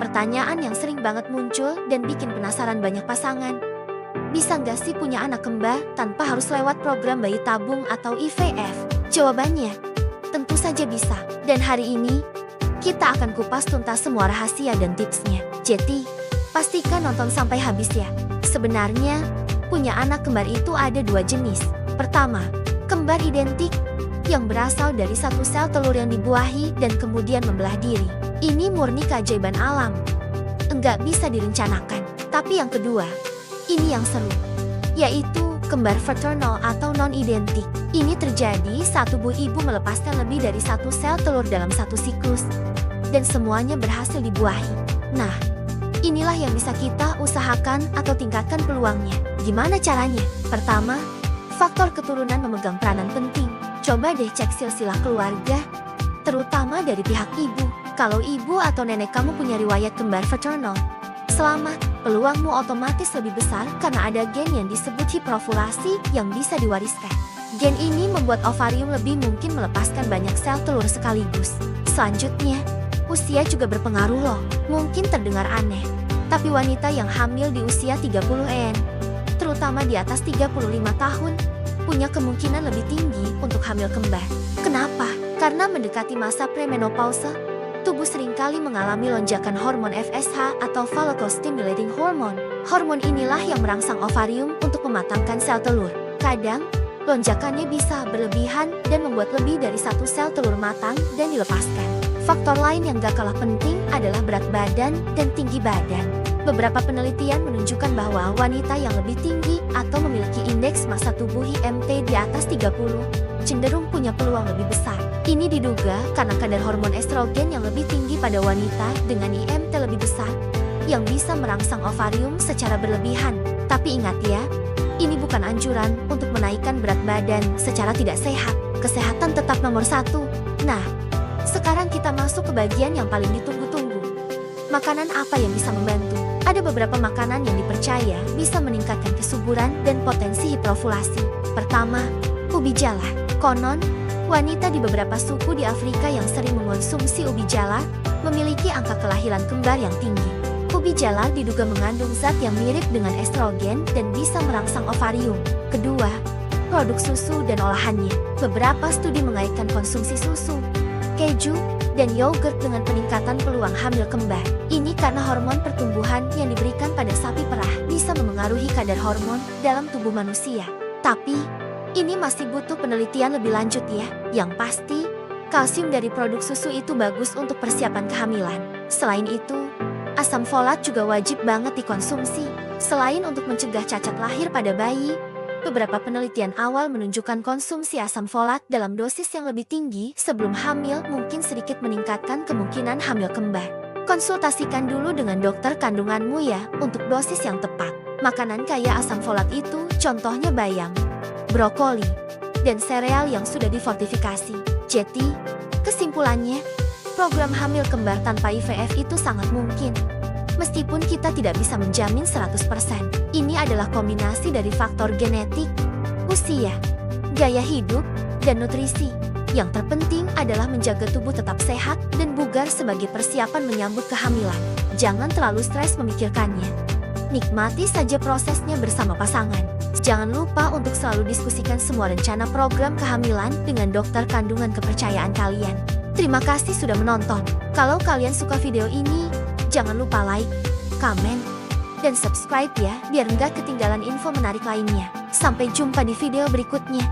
Pertanyaan yang sering banget muncul dan bikin penasaran banyak pasangan. Bisa nggak sih punya anak kembar tanpa harus lewat program bayi tabung atau IVF? Jawabannya, tentu saja bisa. Dan hari ini, kita akan kupas tuntas semua rahasia dan tipsnya. Jadi, pastikan nonton sampai habis ya. Sebenarnya, punya anak kembar itu ada dua jenis. Pertama, kembar identik, yang berasal dari satu sel telur yang dibuahi dan kemudian membelah diri. Ini murni keajaiban alam. Enggak bisa direncanakan. Tapi yang kedua, ini yang seru, yaitu kembar fraternal atau non-identik. Ini terjadi saat tubuh ibu melepaskan lebih dari satu sel telur dalam satu siklus, dan semuanya berhasil dibuahi. Nah, inilah yang bisa kita usahakan atau tingkatkan peluangnya. Gimana caranya? Pertama, faktor keturunan memegang peranan penting. Coba deh cek silsilah keluarga, terutama dari pihak ibu. Kalau ibu atau nenek kamu punya riwayat kembar fraternal, selamat, peluangmu otomatis lebih besar karena ada gen yang disebut hiperovulasi yang bisa diwariskan. Gen ini membuat ovarium lebih mungkin melepaskan banyak sel telur sekaligus. Selanjutnya, usia juga berpengaruh loh. Mungkin terdengar aneh, tapi wanita yang hamil di usia 30-an, terutama di atas 35 tahun, punya kemungkinan lebih tinggi untuk hamil kembar. Kenapa? Karena mendekati masa premenopause, tubuh seringkali mengalami lonjakan hormon FSH atau follicle-stimulating hormone. Hormon inilah yang merangsang ovarium untuk mematangkan sel telur. Kadang, lonjakannya bisa berlebihan dan membuat lebih dari satu sel telur matang dan dilepaskan. Faktor lain yang gak kalah penting adalah berat badan dan tinggi badan. Beberapa penelitian menunjukkan bahwa wanita yang lebih tinggi atau memiliki indeks massa tubuh IMT di atas 30, cenderung punya peluang lebih besar. Ini diduga karena kadar hormon estrogen yang lebih tinggi pada wanita dengan IMT lebih besar, yang bisa merangsang ovarium secara berlebihan. Tapi ingat ya, ini bukan anjuran untuk menaikkan berat badan secara tidak sehat. Kesehatan tetap nomor satu. Nah, sekarang kita masuk ke bagian yang paling ditunggu-tunggu. Makanan apa yang bisa membantu? Ada beberapa makanan yang dipercaya bisa meningkatkan kesuburan dan potensi hiperovulasi. Pertama, ubi jala. Konon, wanita di beberapa suku di Afrika yang sering mengonsumsi ubi jala memiliki angka kelahiran kembar yang tinggi. Ubi jala diduga mengandung zat yang mirip dengan estrogen dan bisa merangsang ovarium. Kedua, produk susu dan olahannya. Beberapa studi mengaitkan konsumsi susu, keju, dan yogurt dengan peningkatan peluang hamil kembar. Ini karena hormon pertumbuhan yang diberikan pada sapi perah bisa memengaruhi kadar hormon dalam tubuh manusia. Tapi, ini masih butuh penelitian lebih lanjut ya. Yang pasti, kalsium dari produk susu itu bagus untuk persiapan kehamilan. Selain itu, asam folat juga wajib banget dikonsumsi. Selain untuk mencegah cacat lahir pada bayi, beberapa penelitian awal menunjukkan konsumsi asam folat dalam dosis yang lebih tinggi sebelum hamil mungkin sedikit meningkatkan kemungkinan hamil kembar. Konsultasikan dulu dengan dokter kandunganmu ya untuk dosis yang tepat. Makanan kaya asam folat itu contohnya bayam, brokoli, dan sereal yang sudah difortifikasi. Jadi, kesimpulannya, program hamil kembar tanpa IVF itu sangat mungkin. Meskipun kita tidak bisa menjamin 100%, ini adalah kombinasi dari faktor genetik, usia, gaya hidup, dan nutrisi. Yang terpenting adalah menjaga tubuh tetap sehat dan bugar sebagai persiapan menyambut kehamilan. Jangan terlalu stres memikirkannya. Nikmati saja prosesnya bersama pasangan. Jangan lupa untuk selalu diskusikan semua rencana program kehamilan dengan dokter kandungan kepercayaan kalian. Terima kasih sudah menonton. Kalau kalian suka video ini, jangan lupa like, komen, dan subscribe ya, biar nggak ketinggalan info menarik lainnya. Sampai jumpa di video berikutnya.